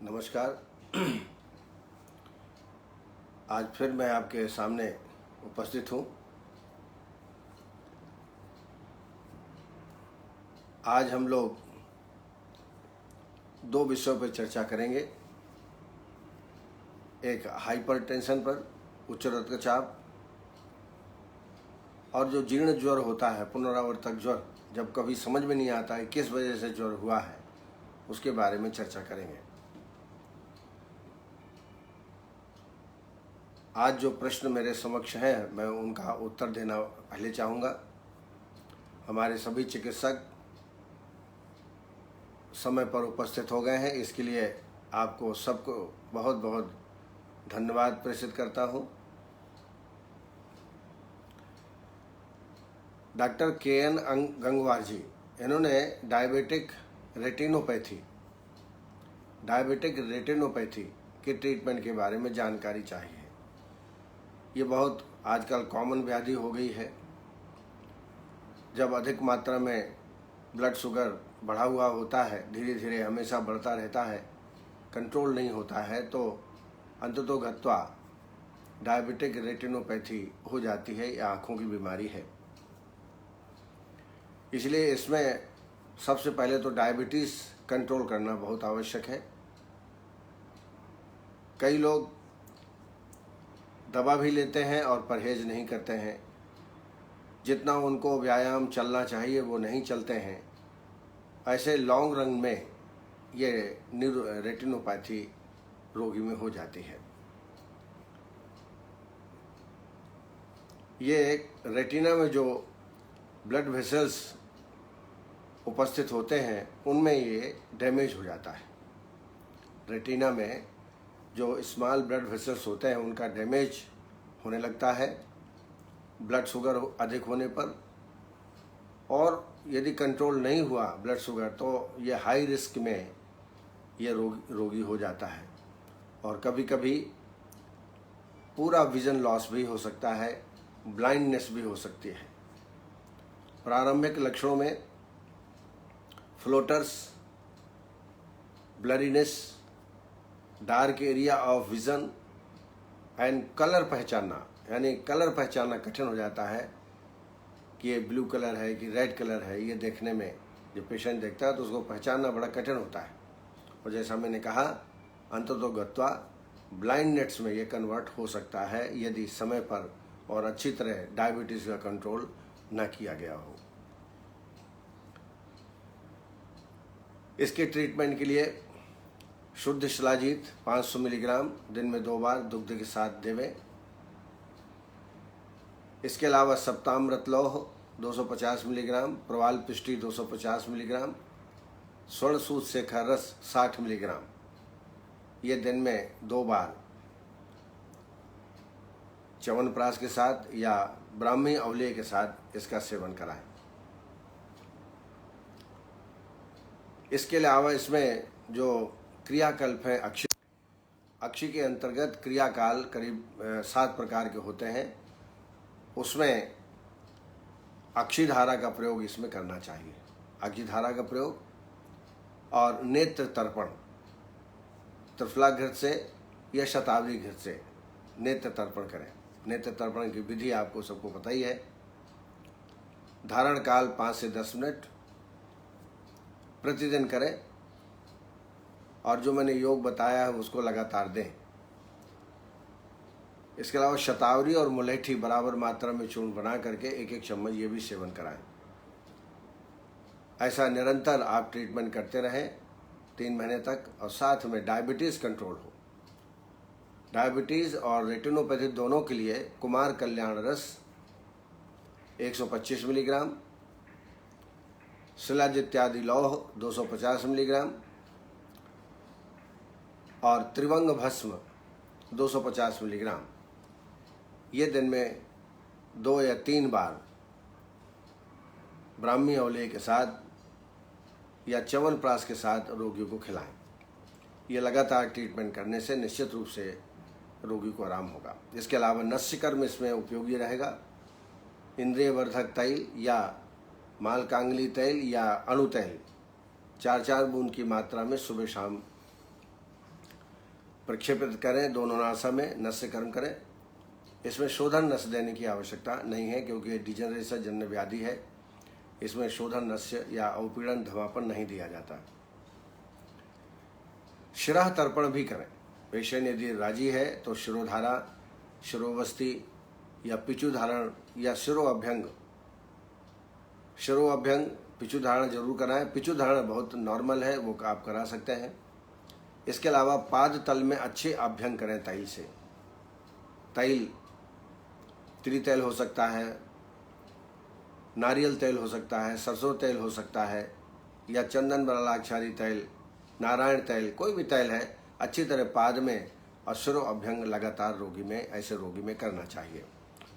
नमस्कार। आज फिर मैं आपके सामने उपस्थित हूँ। आज हम लोग दो विषयों पर चर्चा करेंगे। एक हाइपरटेंशन पर, उच्च रक्तचाप, और जो जीर्ण ज्वर होता है, पुनरावर्तक ज्वर, जब कभी समझ में नहीं आता है किस वजह से ज्वर हुआ है, उसके बारे में चर्चा करेंगे। आज जो प्रश्न मेरे समक्ष हैं, मैं उनका उत्तर देना पहले चाहूँगा। हमारे सभी चिकित्सक समय पर उपस्थित हो गए हैं, इसके लिए आपको सबको बहुत बहुत धन्यवाद प्रेषित करता हूँ। डॉक्टर KN गंगवार जी, इन्होंने डायबिटिक रेटिनोपैथी के ट्रीटमेंट के बारे में जानकारी चाहिए। ये बहुत आजकल कॉमन व्याधि हो गई है। जब अधिक मात्रा में ब्लड शुगर बढ़ा हुआ होता है, धीरे धीरे हमेशा बढ़ता रहता है, कंट्रोल नहीं होता है, तो अंततोगत्वा डायबिटिक रेटिनोपैथी हो जाती है। यह आँखों की बीमारी है। इसलिए इसमें सबसे पहले तो डायबिटीज़ कंट्रोल करना बहुत आवश्यक है। कई लोग दवा भी लेते हैं और परहेज नहीं करते हैं। जितना उनको व्यायाम चलना चाहिए वो नहीं चलते हैं। ऐसे लॉन्ग रन में ये रेटिनोपैथी रोगी में हो जाती है। ये रेटिना में जो ब्लड वेसल्स उपस्थित होते हैं, उनमें ये डैमेज हो जाता है। रेटिना में जो स्मॉल ब्लड वेसल्स होते हैं, उनका डैमेज होने लगता है ब्लड शुगर अधिक होने पर। और यदि कंट्रोल नहीं हुआ ब्लड शुगर, तो ये हाई रिस्क में ये रोगी हो जाता है। और कभी कभी पूरा विजन लॉस भी हो सकता है, ब्लाइंडनेस भी हो सकती है। प्रारंभिक लक्षणों में floaters, blurriness, dark area of vision and colour पहचानना, यानी कलर पहचानना कठिन हो जाता है कि ये ब्लू कलर है कि रेड कलर है। ये देखने में जब पेशेंट देखता है तो उसको पहचानना बड़ा कठिन होता है। और जैसा मैंने कहा, अंततोगत्वा ब्लाइंडनेस में ये कन्वर्ट हो सकता है यदि समय पर और अच्छी तरह डायबिटीज़ का कंट्रोल न किया गया हो। इसके ट्रीटमेंट के लिए शुद्ध शिलाजीत 500 मिलीग्राम दिन में 2 बार दुग्ध के साथ देवें। इसके अलावा सप्तामृत लौह 250 मिलीग्राम, प्रवाल पिष्टी 250 मिलीग्राम, स्वर्णसूत शेखर रस 60 मिलीग्राम, ये दिन में 2 बार च्यवनप्राश के साथ या ब्राह्मी अवलेय के साथ इसका सेवन कराएं। इसके अलावा इसमें जो क्रियाकल्प है, अक्षी के अंतर्गत क्रियाकाल करीब 7 प्रकार के होते हैं। उसमें अक्षीधारा का प्रयोग इसमें करना चाहिए। अक्षीधारा का प्रयोग और नेत्र तर्पण, त्रिफला घृत से या शतावरी घृत से नेत्र तर्पण करें। नेत्र तर्पण की विधि आपको सबको पता ही है। धारण काल 5 से 10 मिनट प्रतिदिन करें। और जो मैंने योग बताया है उसको लगातार दें। इसके अलावा शतावरी और मुलेठी बराबर मात्रा में चूर्ण बना करके 1-1 चम्मच ये भी सेवन कराएं। ऐसा निरंतर आप ट्रीटमेंट करते रहें 3 महीने तक, और साथ में डायबिटीज़ कंट्रोल हो। डायबिटीज़ और रेटिनोपैथी दोनों के लिए कुमार कल्याण रस 125 मिलीग्राम, शिलाजित्यादि लौह 250 मिलीग्राम और त्रिवंग भस्म 250 मिलीग्राम, ये दिन में 2 या 3 बार ब्राह्मी अवलेय के साथ या च्यवनप्राश के साथ रोगियों को खिलाएं। ये लगातार ट्रीटमेंट करने से निश्चित रूप से रोगी को आराम होगा। इसके अलावा नस्यकर्म इसमें उपयोगी रहेगा। इंद्रिय वर्धक तैल या मालकांगली तैल या अणु तैल 4-4 बूंद की मात्रा में सुबह शाम प्रक्षेपित करें, दोनों नासा में नस्यकर्म करें। इसमें शोधन नस्य देने की आवश्यकता नहीं है क्योंकि ये डिजेनरेशन जन्य व्याधि है। इसमें शोधन नस्य या अवपीड़न धमापन नहीं दिया जाता। शिरा तर्पण भी करें। पेशेंट यदि राजी है तो शिरोधारा, शिरोवस्ती या पिचु धारण या शिरोअभ्यंग पिचु धारण जरूर कराएं। पिचु धारण बहुत नॉर्मल है, वो आप करा सकते हैं। इसके अलावा पाद तल में अच्छे अभ्यंग करें तैल से। तैल त्रितैल हो सकता है, नारियल तेल हो सकता है, सरसों तेल हो सकता है, या चंदन बलाक्षारी तैल, नारायण तैल, कोई भी तैल है, अच्छी तरह पाद में और शिरो अभ्यंग लगातार रोगी में, ऐसे रोगी में करना चाहिए।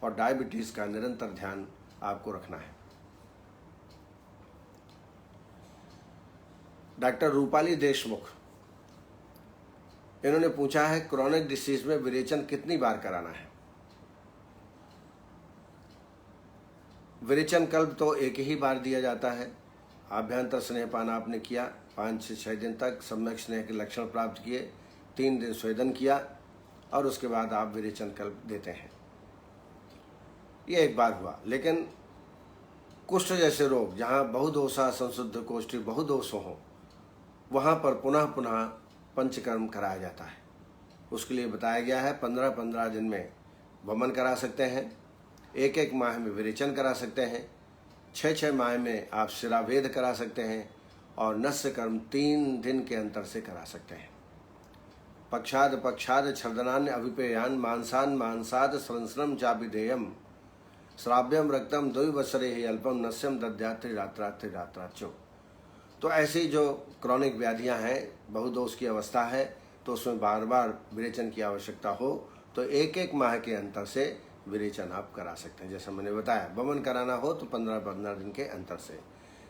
और डायबिटीज़ का निरंतर ध्यान आपको रखना है। डॉक्टर रूपाली देशमुख, इन्होंने पूछा है क्रॉनिक डिसीज में विरेचन कितनी बार कराना है। विरेचन कल्प तो एक ही बार दिया जाता है। आभ्यंतर स्नेहपान आपने किया, 5 से 6 दिन तक सम्यक स्नेह के लक्षण प्राप्त किए, 3 दिन स्वेदन किया और उसके बाद आप विरेचन कल्प देते हैं। ये एक बार हुआ। लेकिन कुष्ठ जैसे रोग जहाँ बहुदोषा संशुद्ध कोष्ठी बहुदोष हो, वहाँ पर पुनः पुनः पंचकर्म कराया जाता है। उसके लिए बताया गया है 15-15 दिन में वमन करा सकते हैं, 1-1 माह में विरेचन करा सकते हैं, 6-6 माह में आप शिराभेद करा सकते हैं और नस्य कर्म 3 दिन के अंतर से करा सकते हैं। पक्षाद छर्दनान्य अभिपेयान मांसान मांसाद संसनम चापिदेयम श्राव्यम रक्तम 2 वत्सरे ही अल्पम नस्यम दद्यात्रि रात्राचो। तो ऐसी जो क्रॉनिक व्याधियां हैं, बहुदोष की अवस्था है, तो उसमें बार बार विरेचन की आवश्यकता हो तो 1-1 माह के अंतर से विरेचन आप करा सकते हैं। जैसा मैंने बताया, वमन कराना हो तो 15-15 दिन के अंतर से,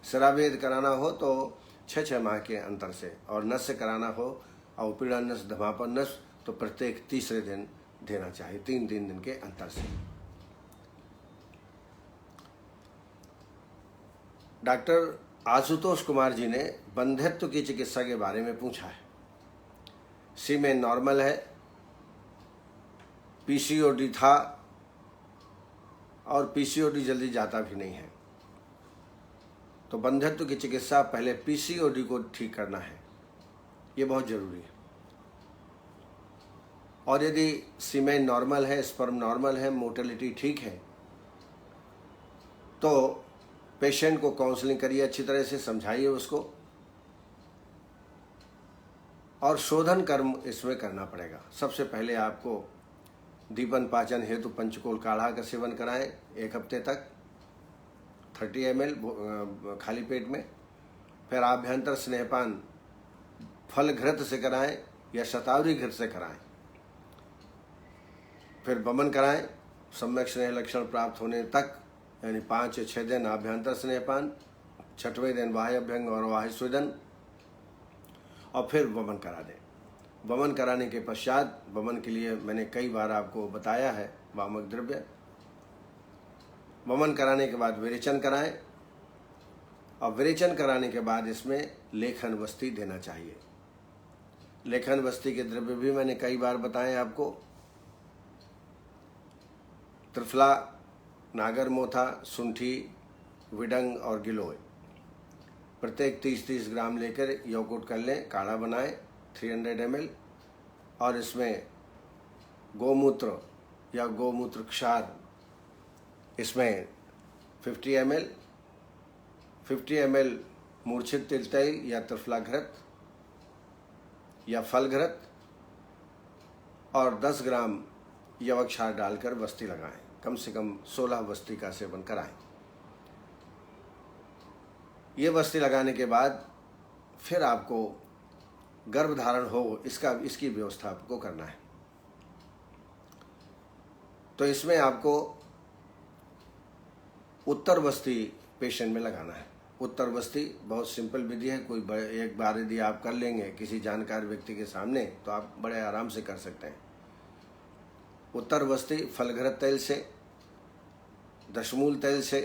शिराभेद कराना हो तो 6-6 माह के अंतर से, और नस्य कराना हो अवपीड़न नस्य, धमापन नस्य, तो प्रत्येक तीसरे दिन देना चाहिए, 3-3 दिन के अंतर से। डॉक्टर आशुतोष कुमार जी ने बंध्यत्व की चिकित्सा के बारे में पूछा है। सीमेन नॉर्मल है, पीसीओडी था और पीसीओडी जल्दी जाता भी नहीं है, तो बंध्यत्व की चिकित्सा पहले पीसीओडी को ठीक करना है, ये बहुत जरूरी है। और यदि सीमेन नॉर्मल है, स्पर्म नॉर्मल है, मोटिलिटी ठीक है, तो पेशेंट को काउंसलिंग करिए, अच्छी तरह से समझाइए उसको, और शोधन कर्म इसमें करना पड़ेगा। सबसे पहले आपको दीपन पाचन हेतु पंचकोल काढ़ा का सेवन कराएं 1 हफ्ते तक 30 ml खाली पेट में। फिर आभ्यंतर स्नेहपान फल घृत से कराएं या शतावरी घृत से कराएं। फिर वमन कराएं सम्यक स्नेह लक्षण प्राप्त होने तक, यानी 5 से 6 दिन आभ्यंतर स्नेहपान, 6वें दिन बाह्य अभ्यंग और बाह्य स्वेदन, और फिर वमन करा दें। वमन कराने के पश्चात, वमन के लिए मैंने कई बार आपको बताया है वामक द्रव्य। वमन कराने के बाद विरेचन कराएं, और विरेचन कराने के बाद इसमें लेखन वस्ती देना चाहिए। लेखन वस्ती के द्रव्य भी मैंने कई बार बताए आपको। त्रिफला, नागर मोथा, सुंठी, विडंग और गिलोय प्रत्येक 30-30 ग्राम लेकर यौकुट कर लें, काढ़ा बनाएं 300 ml, और इसमें गोमूत्र या गोमूत्र क्षार इसमें 50 ml मूर्छित तिल तेल या त्रिफला घृत या फल घृत और 10 ग्राम यवक क्षार डालकर वस्ती लगाएं। कम से कम 16 वस्ती का सेवन कराएं। ये वस्ती लगाने के बाद फिर आपको गर्भधारण हो इसकी व्यवस्था आपको करना है। तो इसमें आपको उत्तर वस्ती पेशेंट में लगाना है। उत्तर वस्ती बहुत सिंपल विधि है, कोई एक बार यदि आप कर लेंगे किसी जानकार व्यक्ति के सामने तो आप बड़े आराम से कर सकते हैं। उत्तर वस्ती फलघृत तेल से, दशमूल तेल से,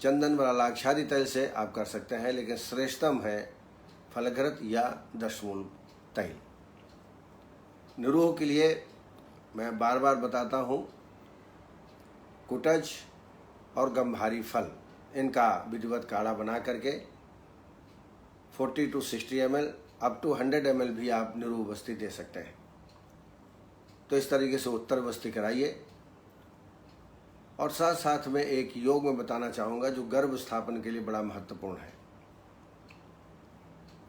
चंदन बलाक्षादी तेल से आप कर सकते हैं, लेकिन श्रेष्ठतम है फलघृत या दशमूल तेल। निरोह के लिए मैं बार बार बताता हूँ, कुटज और गंभारी फल इनका विधिवत काढ़ा बना करके 40 to 60 ml up to 100 ml भी आप निरोह बस्ती दे सकते हैं। तो इस तरीके से उत्तर बस्ती कराइए। और साथ साथ में एक योग में बताना चाहूँगा जो गर्भ स्थापन के लिए बड़ा महत्वपूर्ण है।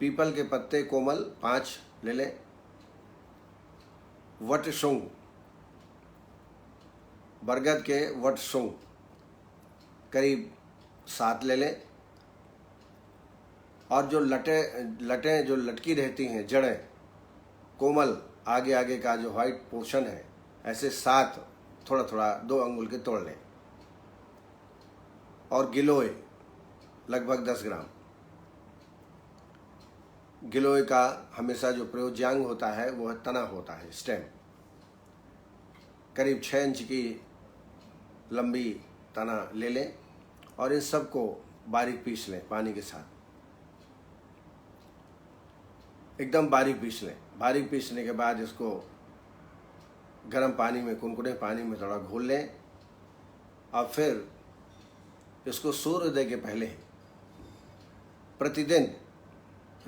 पीपल के पत्ते कोमल 5 ले लें, वटशृंग, बरगद के वटशृंग करीब 7 ले लें, और जो लटें जो लटकी रहती हैं, जड़ें कोमल, आगे आगे का जो व्हाइट पोर्शन है, ऐसे 7 थोड़ा थोड़ा 2 अंगुल के तोड़ लें। और गिलोय लगभग 10 ग्राम। गिलोय का हमेशा जो प्रयोज्यांग होता है वो तना होता है, स्टेम, करीब 6 इंच की लंबी तना ले लें और इन सबको बारीक पीस लें पानी के साथ, एकदम बारीक पीस लें। बारीक पीसने के बाद इसको गर्म पानी में, कुनकुने पानी में थोड़ा घोल लें और फिर इसको सूर्योदय के पहले प्रतिदिन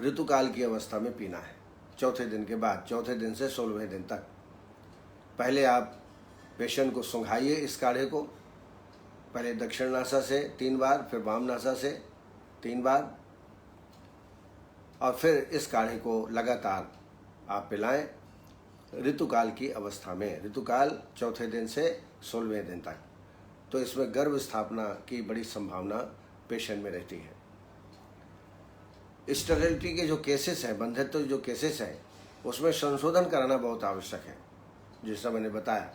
ऋतुकाल की अवस्था में पीना है। चौथे दिन के बाद, चौथे दिन से 16वें दिन तक। पहले आप पेशेंट को सुंघाइए इस काढ़े को, पहले दक्षिण नासा से 3 बार, फिर वाम नासा से 3 बार, और फिर इस काढ़े को लगातार आप पिलाएं ऋतुकाल की अवस्था में। ऋतुकाल चौथे दिन से 16वें दिन तक। तो इसमें गर्भ स्थापना की बड़ी संभावना पेशेंट में रहती है। स्टेरिलिटी के जो केसेस हैं, बंधित्व जो केसेस हैं, उसमें संशोधन कराना बहुत आवश्यक है। जैसा मैंने बताया,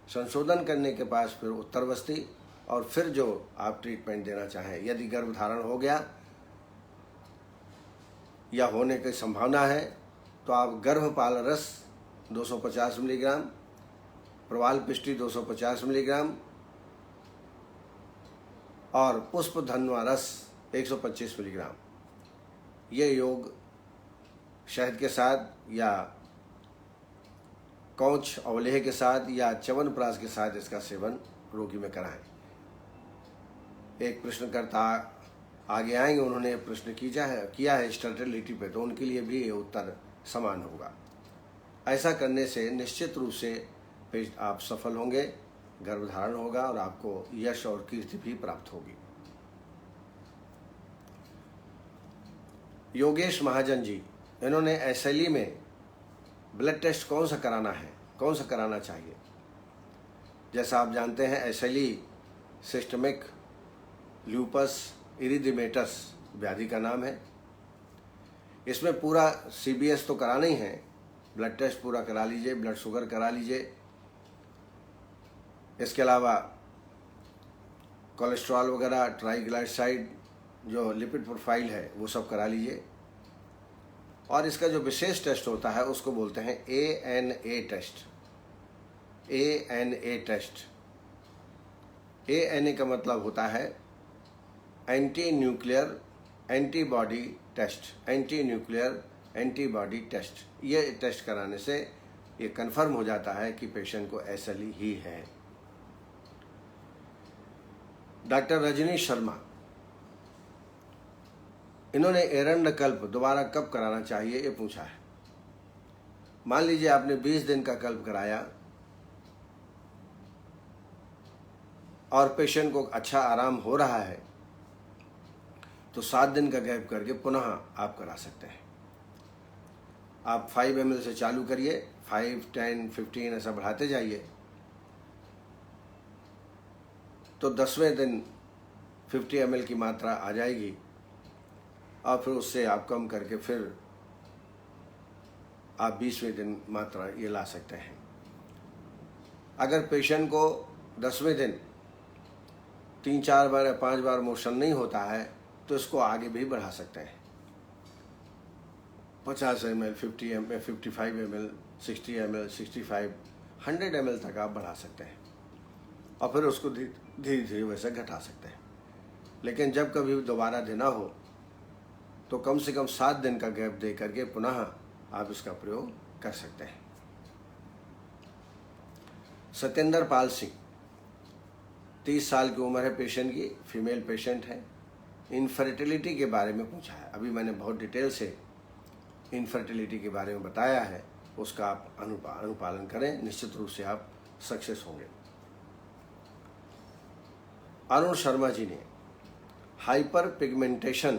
संशोधन करने के पास फिर उत्तरबस्ती और फिर जो आप ट्रीटमेंट देना चाहें। यदि गर्भधारण हो गया या होने की संभावना है तो आप गर्भपाल रस 250 मिलीग्राम, प्रवाल पिष्टी 250 मिलीग्राम और पुष्प धन्वा रस 125 मिलीग्राम, ये योग शहद के साथ या कौच अवलेह के साथ या च्यवनप्राश के साथ इसका सेवन रोगी में कराएं। एक प्रश्नकर्ता आगे आएंगे, उन्होंने प्रश्न किया है स्टेरिलिटी पे, तो उनके लिए भी ये उत्तर समान होगा। ऐसा करने से निश्चित रूप से आप सफल होंगे, गर्भधारण होगा और आपको यश और कीर्ति भी प्राप्त होगी। योगेश महाजन जी, इन्होंने एसएलई में ब्लड टेस्ट कौन सा कराना है, कौन सा कराना चाहिए। जैसा आप जानते हैं, एसएलई सिस्टमिक ल्यूपस इरिथेमेटस व्याधि का नाम है। इसमें पूरा सीबीएस तो कराना ही है, ब्लड टेस्ट पूरा करा लीजिए, ब्लड शुगर करा लीजिए। इसके अलावा कोलेस्ट्रॉल वगैरह, ट्राइग्लिसराइड, जो लिपिड प्रोफाइल है वो सब करा लीजिए। और इसका जो विशेष टेस्ट होता है उसको बोलते हैं ANA test. ANA test, ANA का मतलब होता है anti nuclear antibody test, anti nuclear antibody test. ये टेस्ट कराने से ये कंफर्म हो जाता है कि पेशेंट को एसएलई ही है। डॉक्टर रजनी शर्मा, इन्होंने एरंडकल्प दोबारा कब कराना चाहिए ये पूछा है। मान लीजिए आपने 20 दिन का कल्प कराया और पेशेंट को अच्छा आराम हो रहा है, तो 7 दिन का गैप करके पुनः आप करा सकते हैं। आप 5 ml से चालू करिए, 5, 10, 15 ऐसा बढ़ाते जाइए, तो 10वें दिन 50 ml की मात्रा आ जाएगी और फिर उससे आप कम करके फिर आप 20वें दिन मात्रा ये ला सकते हैं। अगर पेशेंट को 10वें दिन 3-4 बार या 5 बार मोशन नहीं होता है तो इसको आगे भी बढ़ा सकते हैं। 50 ml, 50 ml, 55 ml, 60 ml, 65, 100 ml तक आप बढ़ा सकते हैं और फिर उसको धीरे धीरे वैसे घटा सकते हैं। लेकिन जब कभी दोबारा देना हो तो कम से कम 7 दिन का गैप दे करके पुनः आप इसका प्रयोग कर सकते हैं। सत्येंद्र पाल सिंह, 30 साल की उम्र है पेशेंट की, फीमेल पेशेंट है। इनफर्टिलिटी के बारे में पूछा है। अभी मैंने बहुत डिटेल से इनफर्टिलिटी के बारे में बताया है, उसका आप अनुपालन करें, निश्चित रूप से आप सक्सेस होंगे। अरुण शर्मा जी ने हाइपर पिगमेंटेशन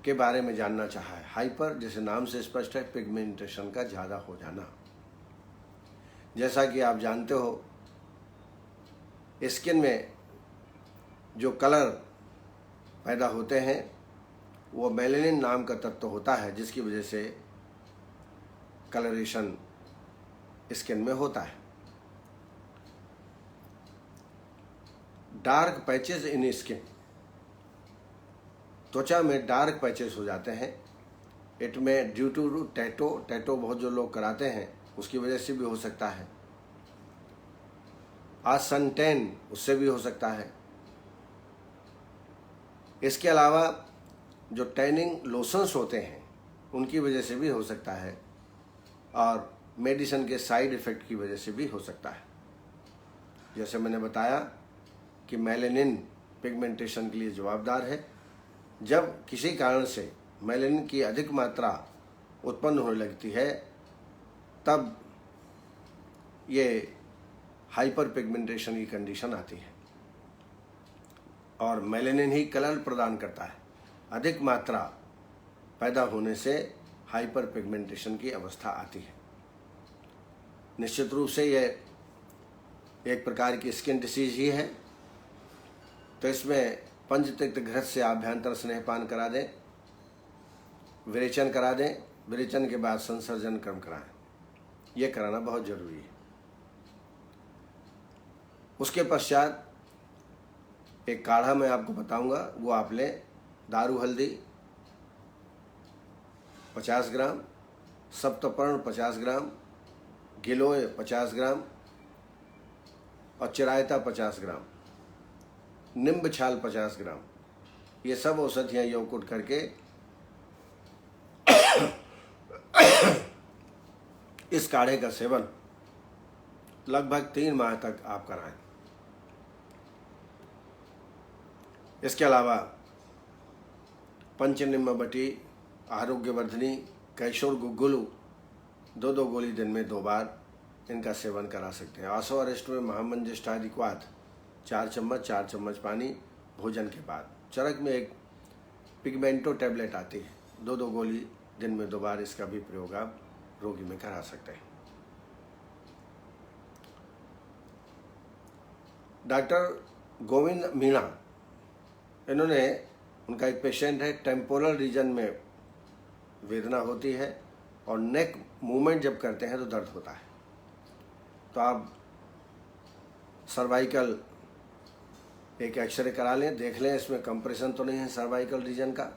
के बारे में जानना चाहा है। हाइपर जैसे नाम से स्पष्ट है, पिगमेंटेशन का ज़्यादा हो जाना। जैसा कि आप जानते हो, स्किन में जो कलर पैदा होते हैं वो मेलेनिन नाम का तत्व होता है, जिसकी वजह से कलरेशन स्किन में होता है। डार्क पैचेस इन स्किन, त्वचा में डार्क पैचेस हो जाते हैं। इट में ड्यू टू टैटो बहुत जो लोग कराते हैं उसकी वजह से भी हो सकता है। सन टैन उससे भी हो सकता है। इसके अलावा जो टैनिंग लोशंस होते हैं उनकी वजह से भी हो सकता है, और मेडिसिन के साइड इफ़ेक्ट की वजह से भी हो सकता है। जैसे मैंने बताया कि मेलेनिन पिगमेंटेशन के लिए जवाबदार है। जब किसी कारण से मेलेनिन की अधिक मात्रा उत्पन्न होने लगती है तब ये हाइपर पिगमेंटेशन की कंडीशन आती है, और मेलेनिन ही कलर प्रदान करता है। अधिक मात्रा पैदा होने से हाइपर पिगमेंटेशन की अवस्था आती है। निश्चित रूप से यह एक प्रकार की स्किन डिसीज ही है। तो इसमें पंचतत्व घृत से आभ्यंतर स्नेहपान करा दें, विरेचन करा दें, विरेचन के बाद संसर्जन क्रम कराएं। यह कराना बहुत जरूरी है। उसके पश्चात एक काढ़ा मैं आपको बताऊंगा, वो आप लें। दारू हल्दी 50 ग्राम, सप्तपर्ण 50 ग्राम, गिलोय 50 ग्राम और चिरायता 50 ग्राम, निम्ब छाल 50 ग्राम, ये सब औषधियाँ योग कुट करके इस काढ़े का सेवन लगभग 3 माह तक आप कराएं। इसके अलावा पंचनिम्ब बटी, आरोग्यवर्धनी, कैशोर गुग्गुलू 2-2 गोली दिन में 2 बार इनका सेवन करा सकते हैं। आसो अरिष्ट में महामंजिष्ठाधिक्वात 4 चम्मच पानी भोजन के बाद। चरक में एक पिगमेंटो टैबलेट आती है, 2-2 गोली दिन में 2 बार, इसका भी प्रयोग आप रोगी में करा सकते हैं। डॉक्टर गोविंद मीणा, इन्होंने, उनका एक पेशेंट है, टेम्पोरल रीजन में वेदना होती है और नेक मूवमेंट जब करते हैं तो दर्द होता है। तो आप सर्वाइकल एक एक्सरे करा लें, देख लें इसमें कंप्रेशन तो नहीं है सर्वाइकल रीजन का।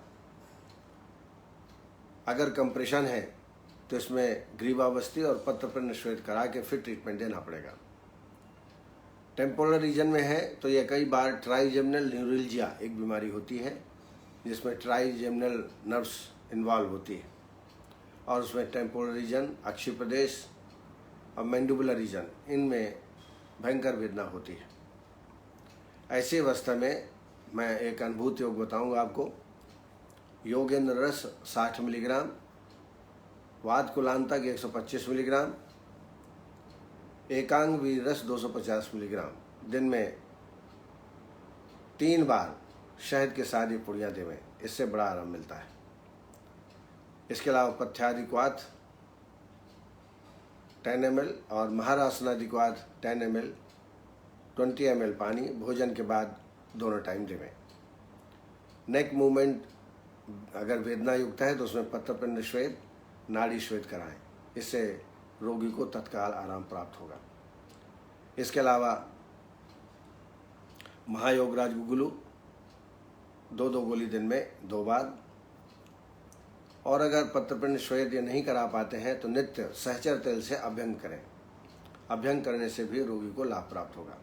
अगर कंप्रेशन है तो इसमें ग्रीवावस्थी और पत्रपिंड श्वेत करा के फिर ट्रीटमेंट देना पड़ेगा। टेम्पोरल रीजन में है तो ये कई बार ट्राइजेमिनल न्यूरल्जिया एक बीमारी होती है जिसमें ट्राइजेमिनल नर्व्स इन्वॉल्व होती है, और उसमें टेम्पोरल रीजन, अक्षि प्रदेश और मैंडिबुलर रीजन, इनमें भयंकर वेदना होती है। ऐसी अवस्था में मैं एक अनुभूत योग बताऊंगा आपको। योगेंद्र रस 60 मिलीग्राम, वात कुलांतक 125 मिलीग्राम, एकांग वीर रस 250 मिलीग्राम दिन में 3 बार शहद के साथ ये पुड़ियाँ देवें, इससे बड़ा आराम मिलता है। इसके अलावा पथ्यादिक्वात 10 ml और महारासनादिक्वात 10 ml 20 ml पानी भोजन के बाद दोनों टाइम देवें। नेक मूवमेंट अगर वेदना युक्त है तो उसमें पत्रपिंड श्वेत, नाड़ी श्वेत कराएं, इससे रोगी को तत्काल आराम प्राप्त होगा। इसके अलावा महायोगराज गुगुलू 2-2 गोली दिन में 2 बार, और अगर पत्रपिंड श्वेत ये नहीं करा पाते हैं तो नित्य सहचर तेल से अभ्यंग करें। अभ्यंग करने से भी रोगी को लाभ प्राप्त होगा।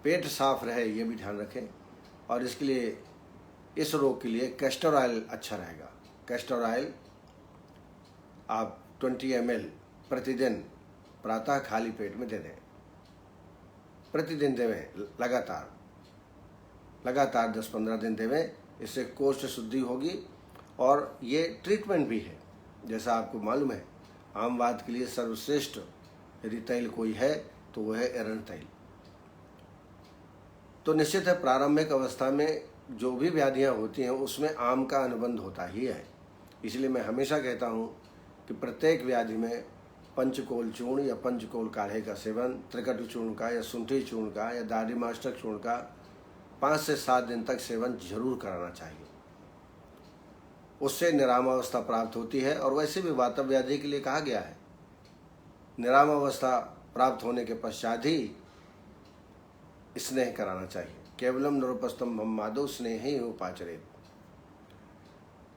पेट साफ रहे ये भी ध्यान रखें, और इसके लिए, इस रोग के लिए कैस्टर ऑयल अच्छा रहेगा। कैस्टर ऑयल आप 20 ml प्रतिदिन प्रातः खाली पेट में दे दें, प्रतिदिन देवें, लगातार 10-15 दिन देवें। इससे कोष्ठ शुद्धि होगी और ये ट्रीटमेंट भी है। जैसा आपको मालूम है, आमवात के लिए सर्वश्रेष्ठ यदि तैल कोई है तो वह है एरंड तैल। तो निश्चित है प्रारंभिक अवस्था में जो भी व्याधियां होती हैं उसमें आम का अनुबंध होता ही है। इसलिए मैं हमेशा कहता हूं कि प्रत्येक व्याधि में पंचकोल चूर्ण या पंचकोल काढ़े का सेवन, त्रिकटु चूर्ण का या सुंठी चूर्ण का या दादिमाष्टक चूर्ण का 5 से 7 दिन तक सेवन जरूर कराना चाहिए। उससे निरामावस्था प्राप्त होती है। और वैसे भी वातव व्याधि के लिए कहा गया है, निरामावस्था प्राप्त होने के पश्चात ही स्नेह कराना चाहिए। केवलम नृपस्तंभम माधव स्नेह ही उपाचरेत।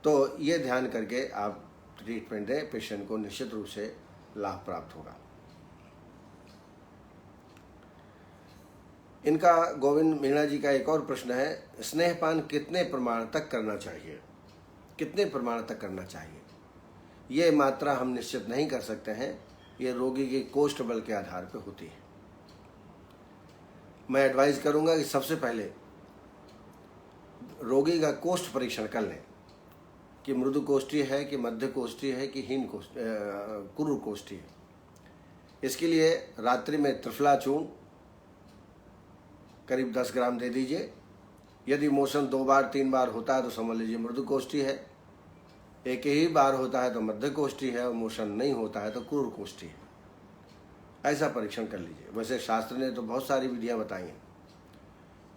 तो ये ध्यान करके आप ट्रीटमेंट दें, पेशेंट को निश्चित रूप से लाभ प्राप्त होगा। इनका गोविंद मीणा जी का एक और प्रश्न है, स्नेहपान कितने प्रमाण तक करना चाहिए? कितने प्रमाण तक करना चाहिए? ये मात्रा हम निश्चित नहीं कर सकते हैं, ये रोगी के कोष्ठ बल के आधार पर होती है। मैं एडवाइस करूंगा कि सबसे पहले रोगी का कोष्ठ परीक्षण कर लें कि मृदु कोष्ठी है कि मध्य कोष्ठी है कि हीन कुरु कोष्ठी है। इसके लिए रात्रि में त्रिफला चूर्ण करीब 10 ग्राम दे दीजिए। यदि मोशन 2 बार 3 बार होता है तो समझ लीजिए मृदु कोष्ठी है, एक ही बार होता है तो मध्य कोष्ठी है, और मोशन नहीं होता है तो क्रूर कोष्ठी है। ऐसा परीक्षण कर लीजिए। वैसे शास्त्र ने तो बहुत सारी विधियां बताई हैं।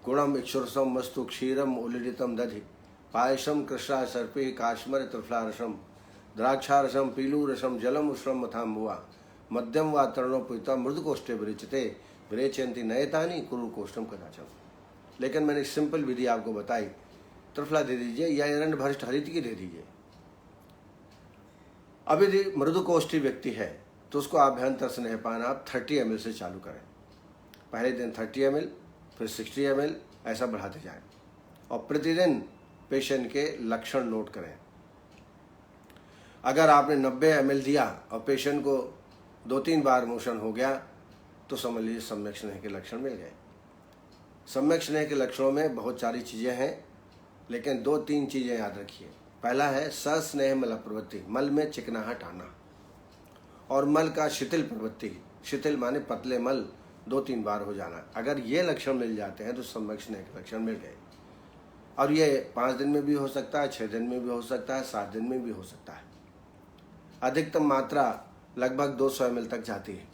गुणम इक्षुरसम वस्तु क्षीरम उलिडितम दधि पायसम कृष्णा सर्पे काश्मर त्रिफलारसम द्राक्षारसम पीलूरसम जलम उष्णम मथाम्बुआ मध्यम व तरणोपयुक्ता मृदु कोष्ठे विरेचते विरेचयन्ति नयतानि कुरु कोष्ठम कदाचन। लेकिन मैंने सिंपल विधि आपको बताई, त्रिफला दे दीजिए या एरंड भरिष्ठ हरित की दे दीजिए। अब यदि मृदु कोष्ठी व्यक्ति है तो उसको आभ्यंतर स्नेहपान आप 30 ml से चालू करें। पहले दिन 30 ml, फिर 60 ml, ऐसा बढ़ाते जाएं। और प्रतिदिन पेशेंट के लक्षण नोट करें। अगर आपने 90 ml दिया और पेशेंट को 2-3 बार मोशन हो गया तो समझ लीजिए सम्यक स्नेह के लक्षण मिल गए। सम्यक स्नेह के लक्षणों में बहुत सारी चीज़ें हैं, लेकिन 2-3 चीज़ें याद रखिए। पहला है सस्नेह मल प्रवृत्ति, मल में चिकनाहट आना, और मल का शिथिल प्रवृत्ति, शिथिल माने पतले मल 2-3 बार हो जाना। अगर ये लक्षण मिल जाते हैं तो सम्यक स्नेह के लक्षण मिल गए। और ये 5 दिन में भी हो सकता है, 6 दिन में भी हो सकता है, 7 दिन में भी हो सकता है। अधिकतम मात्रा लगभग 200 ml तक जाती है।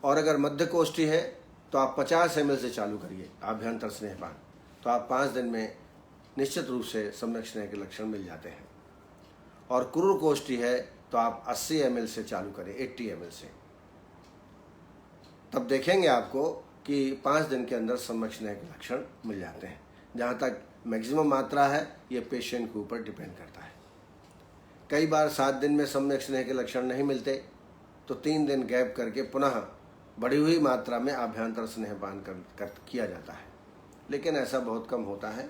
और अगर मध्य कोष्ठी है तो आप 50 ml से चालू करिए आभ्यंतर स्नेहपान, तो आप 5 दिन में निश्चित रूप से सम्यक स्नेह के लक्षण मिल जाते हैं। और क्रूर कोष्ठी है तो आप 80 ml से चालू करें, 80 ml से। तब देखेंगे आपको कि 5 दिन के अंदर सम्यक स्नेह के लक्षण मिल जाते हैं। जहाँ तक मैक्सिमम मात्रा है ये पेशेंट के ऊपर डिपेंड करता है। कई बार 7 दिन में सम्यक स्नेह के लक्षण नहीं मिलते तो 3 दिन गैप करके पुनः बढ़ी हुई मात्रा में आभ्यंतर स्नेहपान किया जाता है। लेकिन ऐसा बहुत कम होता है।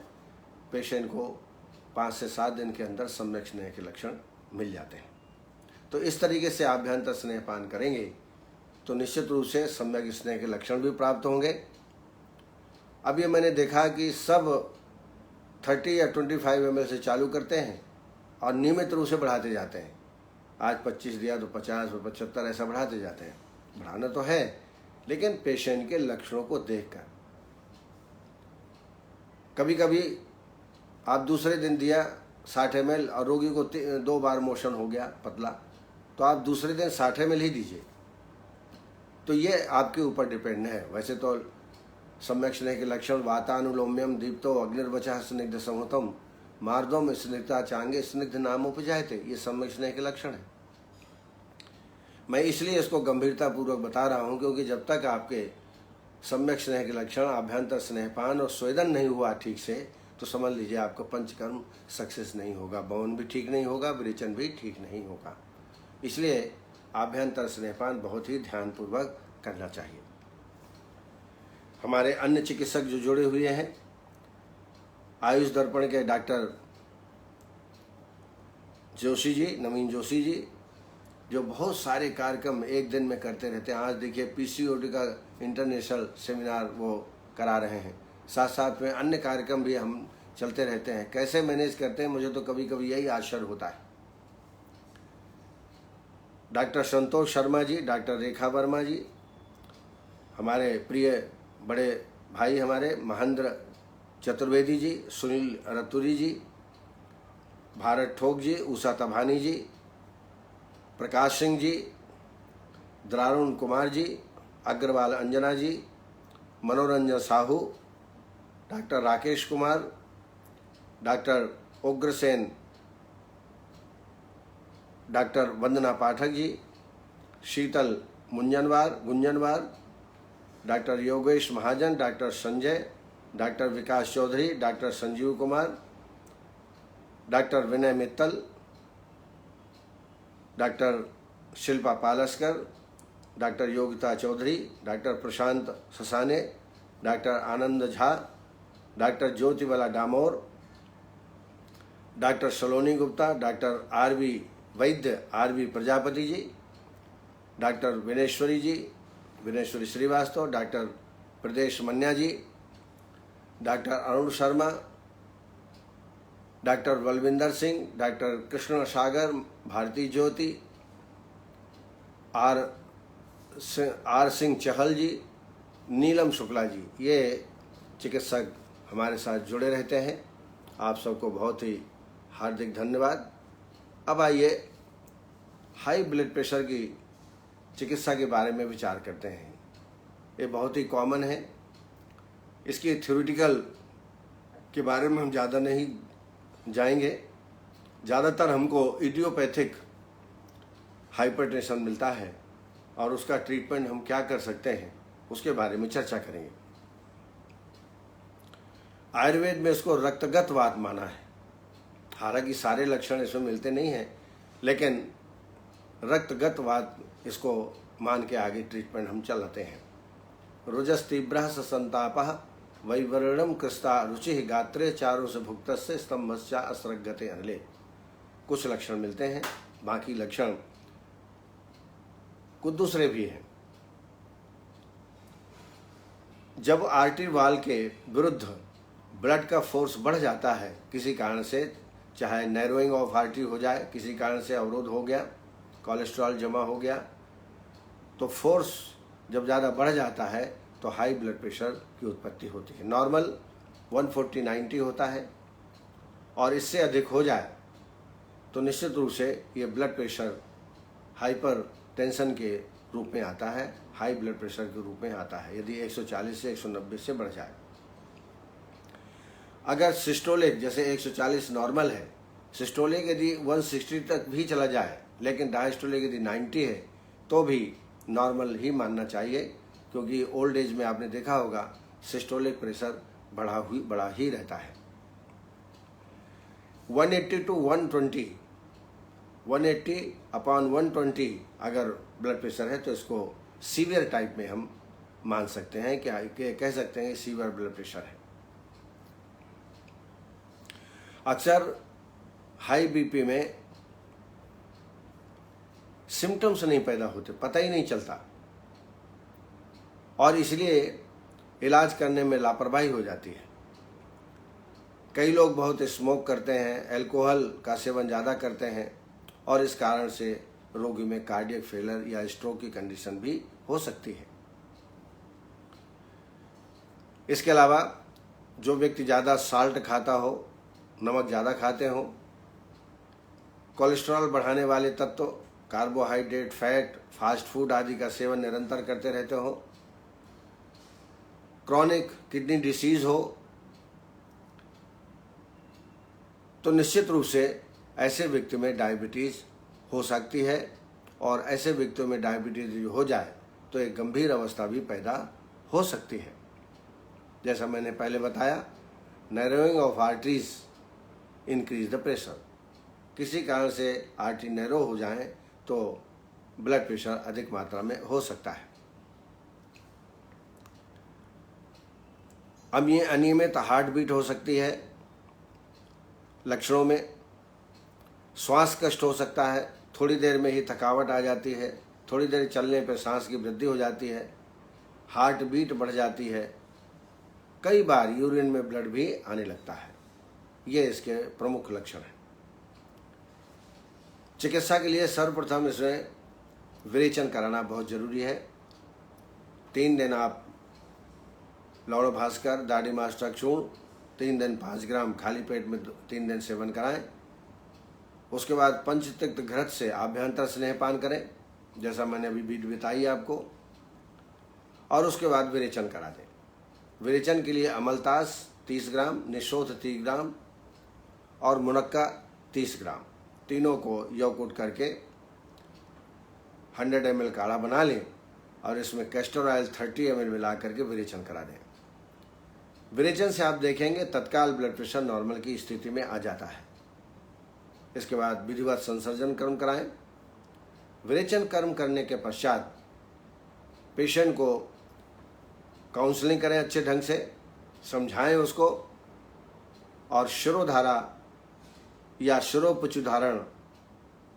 पेशेंट को 5 से 7 दिन के अंदर सम्यक स्नेह के लक्षण मिल जाते हैं। तो इस तरीके से आभ्यंतर स्नेहपान करेंगे तो निश्चित रूप से सम्यक स्नेह के लक्षण भी प्राप्त होंगे। अब ये मैंने देखा कि सब 30 या 25 ml से चालू करते हैं और नियमित रूप से बढ़ाते जाते हैं। आज 25 दिया तो 50 और 75 ऐसा बढ़ाते जाते हैं। बढ़ाना तो है, लेकिन पेशेंट के लक्षणों को देखकर। कभी कभी आप दूसरे दिन दिया 60 ml और रोगी को 2 बार मोशन हो गया पतला, तो आप दूसरे दिन 60 ml ही दीजिए। तो ये आपके ऊपर डिपेंड है। वैसे तो सम्यक स्नेह के लक्षण वातानुलोम्यम दीप्तो अग्निर्वचः स्निग्ध संहतम मार्दम स्निग्धता चांगे स्निग्ध नाम उपजायते, ये सम्यक स्नेह के लक्षण है। मैं इसलिए इसको गंभीरतापूर्वक बता रहा हूँ क्योंकि जब तक आपके सम्यक स्नेह के लक्षण आभ्यंतर स्नेहपान और स्वेदन नहीं हुआ ठीक से तो समझ लीजिए आपका पंचकर्म सक्सेस नहीं होगा, बवन भी ठीक नहीं होगा, विरेचन भी ठीक नहीं होगा। इसलिए आभ्यंतर स्नेहपान बहुत ही ध्यानपूर्वक करना चाहिए। हमारे अन्य चिकित्सक जो जुड़े हुए हैं, आयुष दर्पण के डॉक्टर जोशी जी, नवीन जोशी जी, जो बहुत सारे कार्यक्रम एक दिन में करते रहते हैं। आज देखिए पीसीओडी का इंटरनेशनल सेमिनार वो करा रहे हैं, साथ साथ में अन्य कार्यक्रम भी हम चलते रहते हैं। कैसे मैनेज करते हैं, मुझे तो कभी कभी यही आश्चर्य होता है। डॉक्टर संतोष शर्मा जी, डॉक्टर रेखा वर्मा जी, हमारे प्रिय बड़े भाई हमारे महेंद्र चतुर्वेदी जी, सुनील रतुरी जी, भारत ठोक जी, उषा तभानी जी, Prakash Singh ji, द्रारुण Kumar ji, Agarwal Anjana ji, Manoranjan Sahu, doctor Rakesh Kumar, doctor Ugrasen, doctor Vandana Pathak ji, Sheetal Gunjanwar, doctor Yogesh Mahajan, doctor Sanjay, doctor Vikas Chaudhary, doctor Sanjeev Kumar, doctor Vinay Mittal, doctor Shilpa Palaskar, doctor Yogita Chaudhary, doctor Prashant Sasane, doctor Anand Jha, doctor Jyotibala Damor, doctor Saloni Gupta, doctor Aarvi Vaidya, Aarvi Prajapati ji, doctor Vineshwari Srivastava, doctor Pradesh Manya ji, doctor Arun Sharma, doctor Balwinder Singh, doctor Krishna Sagar, Bharti Jyoti, are Singh Chahal जी, नीलम शुक्ला जी, ये चिकित्सक हमारे साथ जुड़े रहते हैं। आप सबको बहुत ही हार्दिक धन्यवाद। अब आइए हाई ब्लड प्रेशर की चिकित्सा के बारे में विचार करते हैं। ये बहुत ही कॉमन है। इसकी थ्योरेटिकल के बारे में हम ज़्यादा नहीं जाएंगे। ज़्यादातर हमको इडियोपैथिक हाइपरटेंशन मिलता है और उसका ट्रीटमेंट हम क्या कर सकते हैं उसके बारे में चर्चा करेंगे। आयुर्वेद में इसको रक्तगत वात माना है। हालांकि सारे लक्षण इसमें मिलते नहीं हैं, लेकिन रक्तगत वात इसको मान के आगे ट्रीटमेंट हम चलाते हैं। रुजस तीव्र संतापः वैवर्णम कृस्ता रुचि गात्रे चारों से भुक्त से स्तंभस्या असृगते अनले। कुछ लक्षण मिलते हैं, बाकी लक्षण कुछ दूसरे भी हैं। जब आर्टरी वाल के विरुद्ध ब्लड का फोर्स बढ़ जाता है किसी कारण से, चाहे नैरोइंग ऑफ आर्टरी हो जाए, किसी कारण से अवरोध हो गया, कोलेस्ट्रॉल जमा हो गया, तो फोर्स जब ज़्यादा बढ़ जाता है तो हाई ब्लड प्रेशर की उत्पत्ति होती है। नॉर्मल 140/90 होता है और इससे अधिक हो जाए तो निश्चित रूप से ये ब्लड प्रेशर हाइपर टेंशन के रूप में आता है, हाई ब्लड प्रेशर के रूप में आता है यदि 140 से 190 से बढ़ जाए। अगर सिस्टोलिक जैसे 140 नॉर्मल है, सिस्टोलिक यदि 160 तक भी चला जाए लेकिन डायस्टोलिक यदि 90 है तो भी नॉर्मल ही मानना चाहिए, क्योंकि ओल्ड एज में आपने देखा होगा सिस्टोलिक प्रेशर बढ़ा ही रहता है। 180 to 120, 180/120 अगर ब्लड प्रेशर है तो इसको सीवियर टाइप में हम मान सकते हैं, कह सकते हैं सीवियर ब्लड प्रेशर है। अक्सर हाई बीपी में सिम्टम्स नहीं पैदा होते, पता ही नहीं चलता और इसलिए इलाज करने में लापरवाही हो जाती है। कई लोग बहुत स्मोक करते हैं, अल्कोहल का सेवन ज़्यादा करते हैं और इस कारण से रोगी में कार्डियक फेलर या स्ट्रोक की कंडीशन भी हो सकती है। इसके अलावा जो व्यक्ति ज़्यादा साल्ट खाता हो, नमक ज़्यादा खाते हो, कोलेस्ट्रॉल बढ़ाने वाले तत्व, कार्बोहाइड्रेट, फैट, फास्ट फूड आदि का सेवन निरंतर करते रहते हो, क्रॉनिक किडनी डिसीज हो, तो निश्चित रूप से ऐसे व्यक्ति में डायबिटीज़ हो सकती है और ऐसे व्यक्तियों में डायबिटीज़ हो जाए तो एक गंभीर अवस्था भी पैदा हो सकती है। जैसा मैंने पहले बताया, narrowing of arteries increase the pressure. किसी कारण से आर्टरी नैरो हो जाए तो ब्लड प्रेशर अधिक मात्रा में हो सकता है। अब ये अनियमित हार्ट बीट हो सकती है। लक्षणों में श्वास कष्ट हो सकता है, थोड़ी देर में ही थकावट आ जाती है, थोड़ी देर चलने पर सांस की वृद्धि हो जाती है, हार्ट बीट बढ़ जाती है, कई बार यूरिन में ब्लड भी आने लगता है। ये इसके प्रमुख लक्षण हैं। चिकित्सा के लिए सर्वप्रथम इसमें विरेचन कराना बहुत जरूरी है। 3 दिन आप लौड़ भास्कर दाढ़ी मास्टर चूर्ण 3 दिन 5 ग्राम खाली पेट में 3 दिन सेवन कराएं। उसके बाद पंचतिक्त घृत से आभ्यंतर स्नेहपान करें, जैसा मैंने अभी बीट बताई आपको, और उसके बाद विरेचन करा दें। विरेचन के लिए अमलतास 30 ग्राम, निशोथ 30 ग्राम और मुनक्का 30 ग्राम, तीनों को यौकुट करके 100 ml काढ़ा बना लें और इसमें कैस्टर ऑयल 30 ml मिला करके विरेचन करा दें। विरेचन से आप देखेंगे तत्काल ब्लड प्रेशर नॉर्मल की स्थिति में आ जाता है। इसके बाद विधिवत संसर्जन कर्म कराएं। विरेचन कर्म करने के पश्चात पेशेंट को काउंसलिंग करें, अच्छे ढंग से समझाएं उसको, और शिरोधारा या शिरोपचुधारण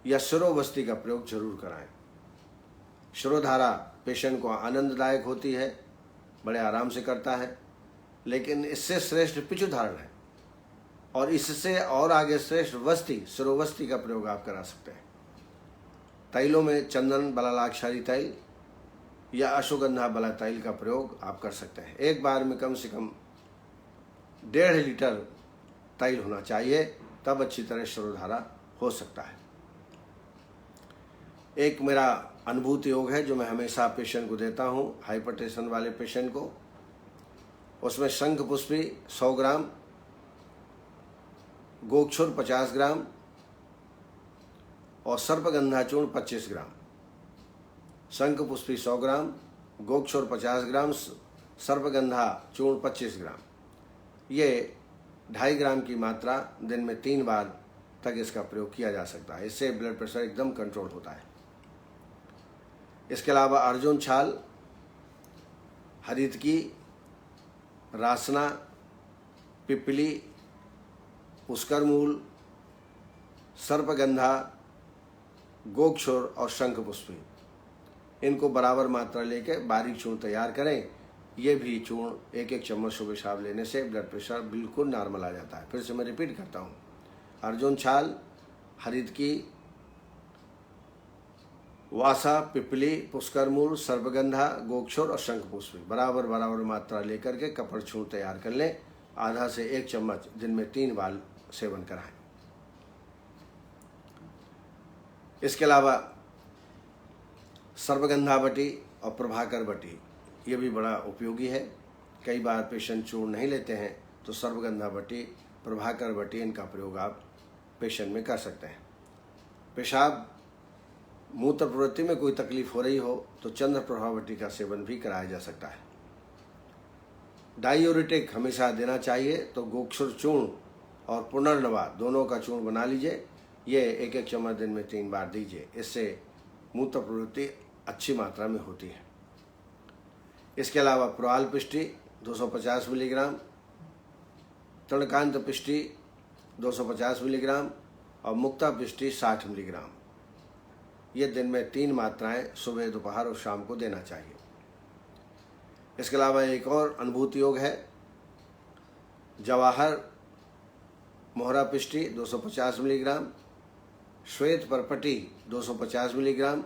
या शिरोवस्ती का प्रयोग जरूर कराएं। शिरोधारा पेशेंट को आनंददायक होती है, बड़े आराम से करता है, लेकिन इससे श्रेष्ठ पिचुधारण है, और इससे और आगे श्रेष्ठ वस्ती, शिरोवस्ती का प्रयोग आप करा सकते हैं। तैलों में चंदन बलालाक्षारी तैल या अश्वगंधा बला तैल का प्रयोग आप कर सकते हैं। एक बार में कम से कम 1.5 लीटर तैल होना चाहिए, तब अच्छी तरह शिरोधारा हो सकता है। एक मेरा अनुभूति योग है जो मैं हमेशा पेशेंट को देता हूँ, हाइपरटेंशन वाले पेशेंट को। उसमें शंख पुष्पी 100 ग्राम, गोक्षुर 50 ग्राम और सर्पगंधा चूर्ण 25 ग्राम। शंख पुष्पी 100 ग्राम, गोक्षुर 50 ग्राम, सर्पगंधा चूर्ण 25 ग्राम। ये 2.5 ग्राम की मात्रा दिन में 3 बार तक इसका प्रयोग किया जा सकता है। इससे ब्लड प्रेशर एकदम कंट्रोल होता है। इसके अलावा अर्जुन छाल, हरितकी, रासना, पिपली, पुष्कर मूल, सर्पगंधा, गोक्षुर और शंख पुष्पी, इनको बराबर मात्रा लेके बारीक चूर्ण तैयार करें। ये भी चूर्ण 1-1 चम्मच सुबह शाम लेने से ब्लड प्रेशर बिल्कुल नॉर्मल आ जाता है। फिर से मैं रिपीट करता हूँ, अर्जुन छाल, हरितकी, वासा, पिपली, पुष्कर मूल, सर्पगंधा, गोक्षुर और शंख पुष्पी बराबर मात्रा लेकर के कपड़ चूर्ण तैयार कर लें। आधा से 1 चम्मच दिन में 3 बार सेवन कराएं। इसके अलावा सर्पगंधा बटी और प्रभाकर बटी, ये भी बड़ा उपयोगी है। कई बार पेशेंट चूर्ण नहीं लेते हैं तो सर्पगंधा बटी, प्रभाकर बटी, इनका प्रयोग आप पेशेंट में कर सकते हैं। पेशाब मूत्र प्रवृत्ति में कोई तकलीफ हो रही हो तो चंद्र प्रभा बटी का सेवन भी कराया जा सकता है। डायूरेटिक हमेशा देना चाहिए, तो गोक्षुर चूर्ण और पुनर्नवा दोनों का चूर्ण बना लीजिए। ये 1-1 चम्मच दिन में 3 बार दीजिए। इससे मूत्र प्रवृत्ति अच्छी मात्रा में होती है। इसके अलावा प्रोआल पिष्टी 250 मिलीग्राम, तृणकांत पिष्टी 250 मिलीग्राम और मुक्ता पिष्टी 60 मिलीग्राम, ये दिन में 3 मात्राएं सुबह, दोपहर और शाम को देना चाहिए। इसके अलावा एक और अनुभूति योग है, जवाहर मोहरा पिष्टी 250 मिलीग्राम, श्वेत परपटी 250 मिलीग्राम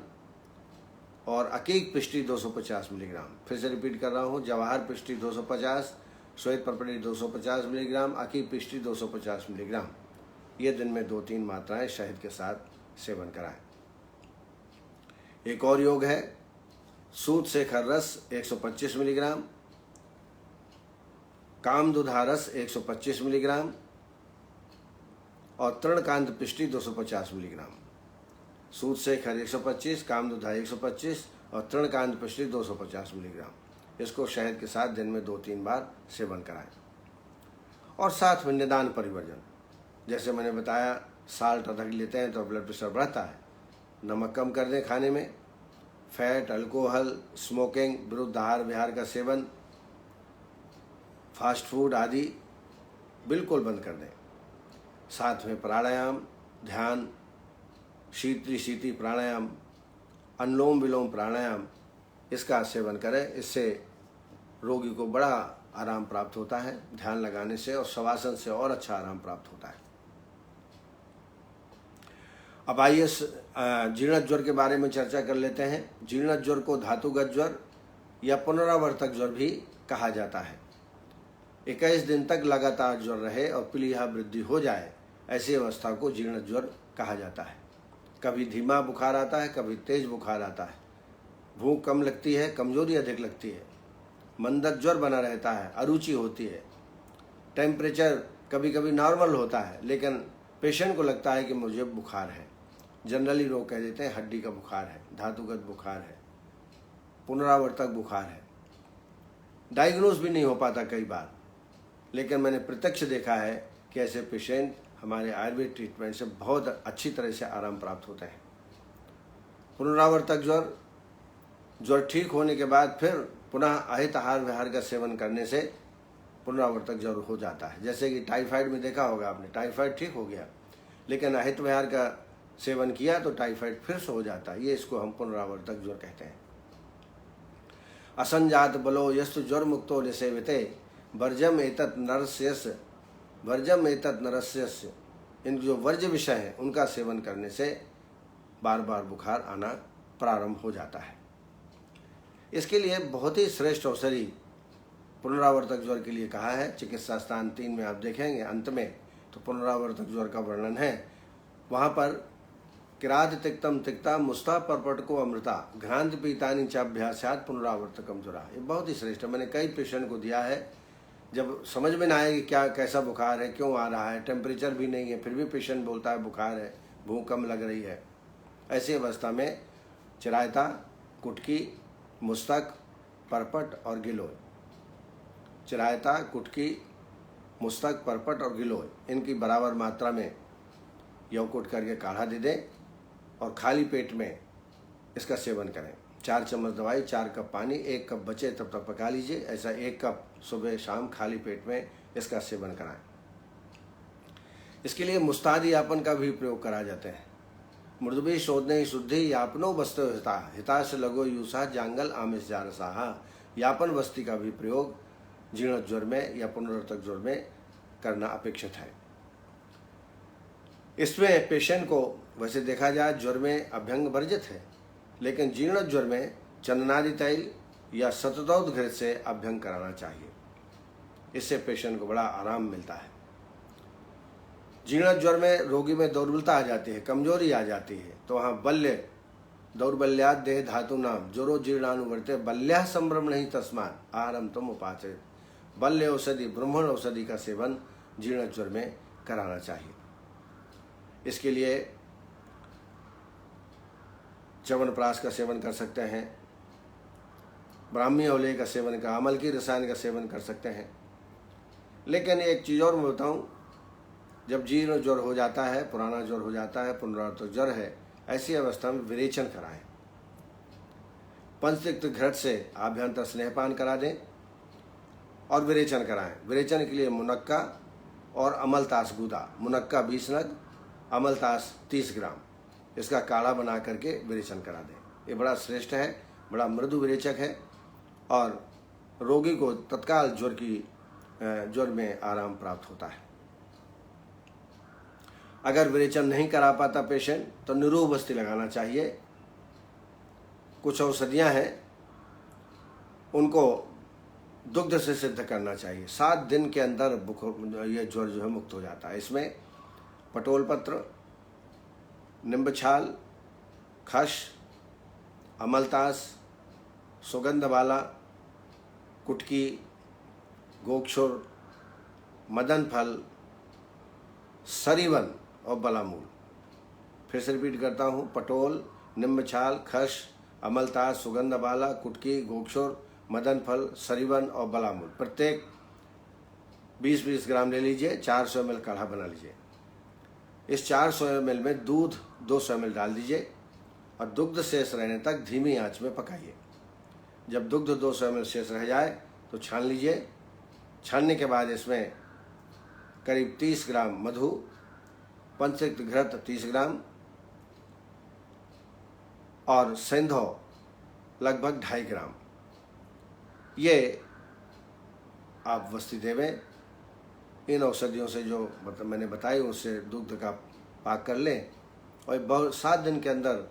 और अकीक पिष्टी 250 मिलीग्राम। फिर से रिपीट कर रहा हूँ, जवाहर पिष्टी 250, श्वेत परपटी 250 मिलीग्राम, अकीक पिष्टी 250 मिलीग्राम। ये दिन में 2-3 मात्राएं शहद के साथ सेवन कराएं। एक और योग है, सूत शेखर रस 125 मिलीग्राम, कामदुधा रस 125 मिलीग्राम और तृणकांत पिष्टी 250 मिलीग्राम। सूत शेखर 125, कामदुधा 125 और तृणकांत पिष्टी 250 मिलीग्राम। इसको शहद के साथ दिन में 2-3 बार सेवन कराएं। और साथ में निदान परिवर्जन, जैसे मैंने बताया, साल्ट अधिक लेते हैं तो ब्लड प्रेशर बढ़ता है। नमक कम कर दें खाने में, फैट, अल्कोहल, स्मोकिंग, विरुद्ध आहार विहार का सेवन, फास्ट फूड आदि बिल्कुल बंद कर दें। साथ में प्राणायाम, ध्यान शीतली प्राणायाम, अनुलोम विलोम प्राणायाम, इसका सेवन करें। इससे रोगी को बड़ा आराम प्राप्त होता है ध्यान लगाने से, और शवासन से और अच्छा आराम प्राप्त होता है। अब आइए जीर्ण ज्वर के बारे में चर्चा कर लेते हैं। जीर्ण ज्वर को धातुगत ज्वर या पुनरावर्तक ज्वर भी कहा जाता है। 21 दिन तक लगातार ज्वर रहे और प्लीहा वृद्धि हो जाए, ऐसी अवस्था को जीर्ण ज्वर कहा जाता है। कभी धीमा बुखार आता है, कभी तेज बुखार आता है, भूख कम लगती है, कमजोरी अधिक लगती है, मंदक ज्वर बना रहता है, अरुचि होती है, टेम्परेचर कभी कभी नॉर्मल होता है, लेकिन पेशेंट को लगता है कि मुझे बुखार है। जनरली लोग कह देते हैं हड्डी का बुखार है, धातुगत बुखार है, पुनरावर्तक बुखार है। डायग्नोज भी नहीं हो पाता कई बार, लेकिन मैंने प्रत्यक्ष देखा है कि ऐसे पेशेंट हमारे आयुर्वेद ट्रीटमेंट से बहुत अच्छी तरह से आराम प्राप्त होता है। पुनरावर्तक ज्वर, ज्वर ठीक होने के बाद फिर पुनः अहित आहार विहार का सेवन करने से पुनरावर्तक ज्वर हो जाता है। जैसे कि टाइफाइड में देखा होगा आपने, टाइफाइड ठीक हो गया, लेकिन अहित विहार का सेवन किया तो टाइफाइड फिर से हो जाता है। ये इसको हम पुनरावर्तक ज्वर कहते हैं। असंजात बलो यस्तु ज्वर मुक्तो निसेविते वर्जम एतत् नरस्यस्य, इन जो वर्ज्य विषय हैं उनका सेवन करने से बार बार बुखार आना प्रारंभ हो जाता है। इसके लिए बहुत ही श्रेष्ठ औषधि पुनरावर्तक ज्वर के लिए कहा है। चिकित्सा स्थान 3 में आप देखेंगे अंत में तो पुनरावर्तक ज्वर का वर्णन है। वहाँ पर किरात तिक्तम तिक्ता मुस्ता परपटको अमृता घ्रांत पीतानि चाभ्यासात पुनरावर्तकम ज्वरा। ये बहुत ही श्रेष्ठ है। मैंने कई पेशेंट को दिया है, जब समझ में ना आए कि क्या कैसा बुखार है, क्यों आ रहा है, टेम्परेचर भी नहीं है, फिर भी पेशेंट बोलता है बुखार है, भूख कम लग रही है, ऐसी अवस्था में चिरायता, कुटकी, मुस्तक, परपट और गिलोय, चिरायता, कुटकी, मुस्तक, परपट और गिलोय, इनकी बराबर मात्रा में यवकुट करके काढ़ा दे दें और खाली पेट में इसका सेवन करें। 4 चम्मच दवाई, 4 कप पानी, 1 कप बचे तब तक पका लीजिए। ऐसा 1 कप सुबह शाम खाली पेट में इसका सेवन कराएं। इसके लिए मुस्तादी यापन का भी प्रयोग करा जाते हैं। मृदुभी शोधने शुद्धि यापनो वस्तु हिता हिता से लगो यूसा जांगल आमिष जारसाहा। यापन वस्ती का भी प्रयोग जीर्ण ज्वर में या पुनरावर्तक ज्वर में करना अपेक्षित है। इसमें पेशेंट को वैसे देखा जाए ज्वर में अभ्यंग वर्जित है, लेकिन जीर्ण ज्वर में चंदनादि तैल या शतदौत से अभ्यंग कराना चाहिए। इससे पेशेंट को बड़ा आराम मिलता है। जीर्ण ज्वर में रोगी में दौर्बलता आ जाती है, कमजोरी आ जाती है, तो वहाँ बल्य दौर्बल्याद देह धातु नाम जोरो जीर्णानुवर्ते बल्या संभ्रम नहीं तस्मान आहारम तुम उपाचरित। बल्य औषधि, ब्रह्मण औषधि का सेवन जीर्ण ज्वर में कराना चाहिए। इसके लिए च्यवनप्राश का सेवन कर सकते हैं, ब्राह्मी औले का सेवन का, अमल की रसायन का सेवन कर सकते हैं। लेकिन एक चीज़ और मैं बताऊँ, जब जीर्ण ज्वर हो जाता है, पुराना ज्वर हो जाता है, पुनरावर्तक ज्वर है, ऐसी अवस्था में विरेचन कराएं। पंचतिक्त घृत से आभ्यंतर स्नेहपान करा दें और विरेचन कराएं। विरेचन के लिए मुनक्का और अमलतास गूदा, मुनक्का 20 नग, अमलतास 30 ग्राम, इसका काढ़ा बना करके विरेचन करा दें। ये बड़ा श्रेष्ठ है, बड़ा मृदु विरेचक है और रोगी को तत्काल ज्वर में आराम प्राप्त होता है। अगर विरेचन नहीं करा पाता पेशेंट तो निरोग बस्ती लगाना चाहिए। कुछ औषधियाँ हैं, उनको दुग्ध से सिद्ध करना चाहिए। 7 दिन के अंदर ये ज्वर जो है मुक्त हो जाता है। इसमें पटोल पत्र, निम्ब छाल, खश, अमलतास, सुगंधवाला, कुटकी, गोक्षुर, मदन फल, सरीवन और बलामूल। फिर से रिपीट करता हूँ, पटोल, निम्ब छाल, खश, अमलतास, सुगंधवाला, कुटकी, गोक्षुर, मदन फल, सरीवन और बलामूल प्रत्येक 20-20 ग्राम ले लीजिए। 400 ml काढ़ा बना लीजिए। इस 400 ml में दूध 200 ml डाल दीजिए और दुग्ध शेष रहने तक धीमी आंच में पकाइए। जब दुग्ध 200 ml शेष रह जाए तो छान लीजिए। छानने के बाद इसमें करीब 30 ग्राम मधु, पंचतिक्त घृत 30 ग्राम, और सेंधो लगभग 2.5 ग्राम। ये आप वस्ती देवें। इन औषधियों से जो मतलब मैंने बताई उससे दुग्ध का पाक कर लें और 7 दिन के अंदर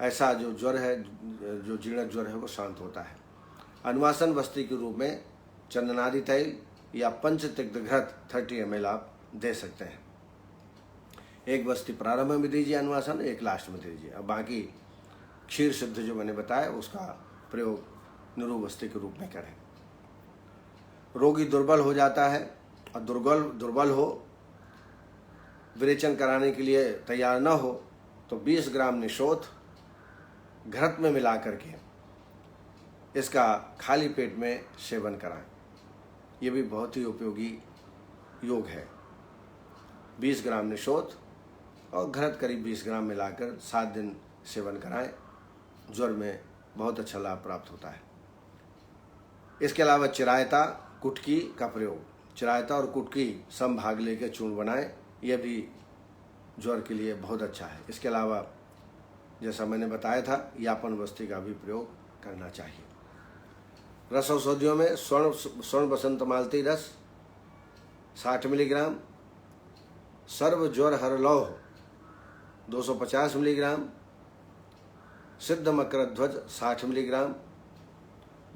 ऐसा जो ज्वर है, जो जीर्ण ज्वर है, वो शांत होता है। अनुवासन वस्ती के रूप में चंदनादि तैल या पंचतिग्धघृत 30 ml आप दे सकते हैं। एक वस्ती प्रारंभ में दीजिए अनुवासन, एक लास्ट में दीजिए। अब बाकी क्षीर सिद्ध जो मैंने बताया उसका प्रयोग निरुवस्ती के रूप में करें। रोगी दुर्बल हो जाता है और दुर्बल हो, विरेचन कराने के लिए तैयार न हो तो 20 ग्राम निशोथ घृत में मिला करके इसका खाली पेट में सेवन कराएं। ये भी बहुत ही उपयोगी योग है। 20 ग्राम निशोथ और घृत करीब 20 ग्राम मिलाकर 7 दिन सेवन कराएं। ज्वर में बहुत अच्छा लाभ प्राप्त होता है। इसके अलावा चिरायता कुटकी का प्रयोग, चिरायता और कुटकी समभाग लेकर चूर्ण बनाएं। यह भी ज्वर के लिए बहुत अच्छा है। इसके अलावा जैसा मैंने बताया था, यापन वस्ती का भी प्रयोग करना चाहिए। रस औषधियों में स्वर्ण बसंत मालती रस 60 मिलीग्राम, सर्व ज्वर हर लौह 250 मिलीग्राम, सिद्ध मकर ध्वज 60 मिलीग्राम,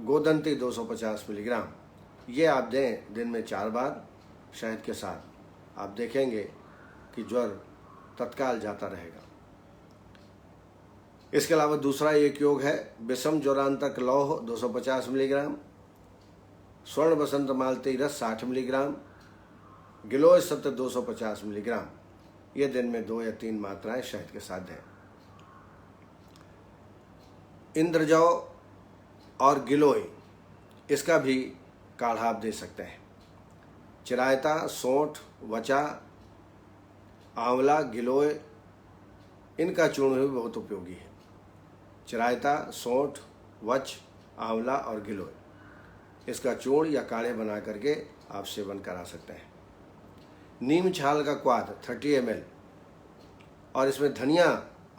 गोदंती 250 मिलीग्राम। ये आप दें दिन में 4 बार शहद के साथ। आप देखेंगे कि ज्वर तत्काल जाता रहेगा। इसके अलावा दूसरा एक योग है विषम ज्वरांतक लौह 250 मिलीग्राम, स्वर्ण बसंत मालती रस 60 मिलीग्राम, गिलोय सत्य 250 मिलीग्राम। ये दिन में 2 या 3 मात्राएं शहद के साथ दें। इंद्रजौ और गिलोय, इसका भी काढ़ा आप दे सकते हैं। चिरायता, सोंठ, वचा, आंवला, गिलोय, इनका चूर्ण भी बहुत उपयोगी है। चिरायता, सोंठ, वच, आंवला और गिलोय, इसका चूर्ण या काढ़े बना करके आप सेवन करा सकते हैं। नीम छाल का क्वाथ 30 ml और इसमें धनिया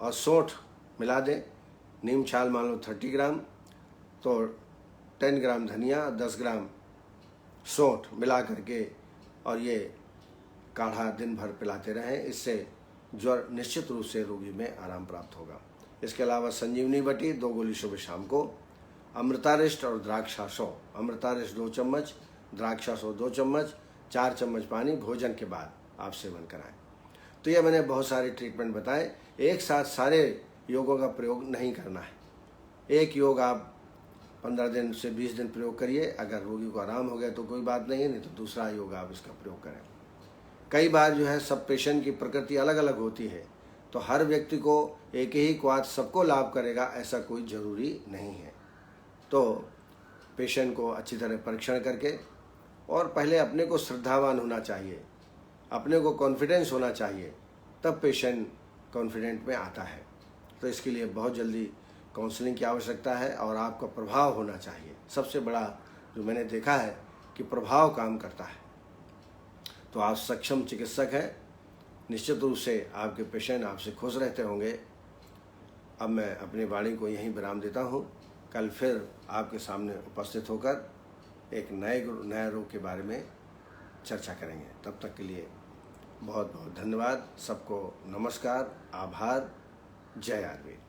और सोंठ मिला दें। नीम छाल मान लो 30 ग्राम, तो 10 ग्राम धनिया, 10 ग्राम सोंठ मिला करके और ये काढ़ा दिन भर पिलाते रहें। इससे ज्वर निश्चित रूप से रोगी में आराम प्राप्त होगा। इसके अलावा संजीवनी बटी 2 गोली सुबह शाम को, अमृतारिष्ट और द्राक्षासो, अमृतारिष्ट 2 चम्मच, द्राक्षासो 2 चम्मच, 4 चम्मच पानी भोजन के बाद आप सेवन कराएं। तो ये मैंने बहुत सारे ट्रीटमेंट बताए। एक साथ सारे योगों का प्रयोग नहीं करना है। एक योग आप 15 दिन से 20 दिन प्रयोग करिए। अगर रोगी को आराम हो गया तो कोई बात नहीं है, नहीं तो दूसरा योग आप इसका प्रयोग करें। कई बार जो है सब पेशेंट की प्रकृति अलग अलग होती है, तो हर व्यक्ति को एक ही क्वाथ सबको लाभ करेगा ऐसा कोई ज़रूरी नहीं है। तो पेशेंट को अच्छी तरह परीक्षण करके और पहले अपने को श्रद्धावान होना चाहिए, अपने को कॉन्फिडेंस होना चाहिए, तब पेशेंट कॉन्फिडेंट में आता है। तो इसके लिए बहुत जल्दी काउंसलिंग की आवश्यकता है और आपका प्रभाव होना चाहिए। सबसे बड़ा जो मैंने देखा है कि प्रभाव काम करता है। तो आप सक्षम चिकित्सक हैं, निश्चित रूप से आपके पेशेंट आपसे खुश रहते होंगे। अब मैं अपनी वाणी को यहीं विराम देता हूँ। कल फिर आपके सामने उपस्थित होकर एक नए रोग के बारे में चर्चा करेंगे। तब तक के लिए बहुत बहुत धन्यवाद। सबको नमस्कार, आभार, जय आयुर्वेद।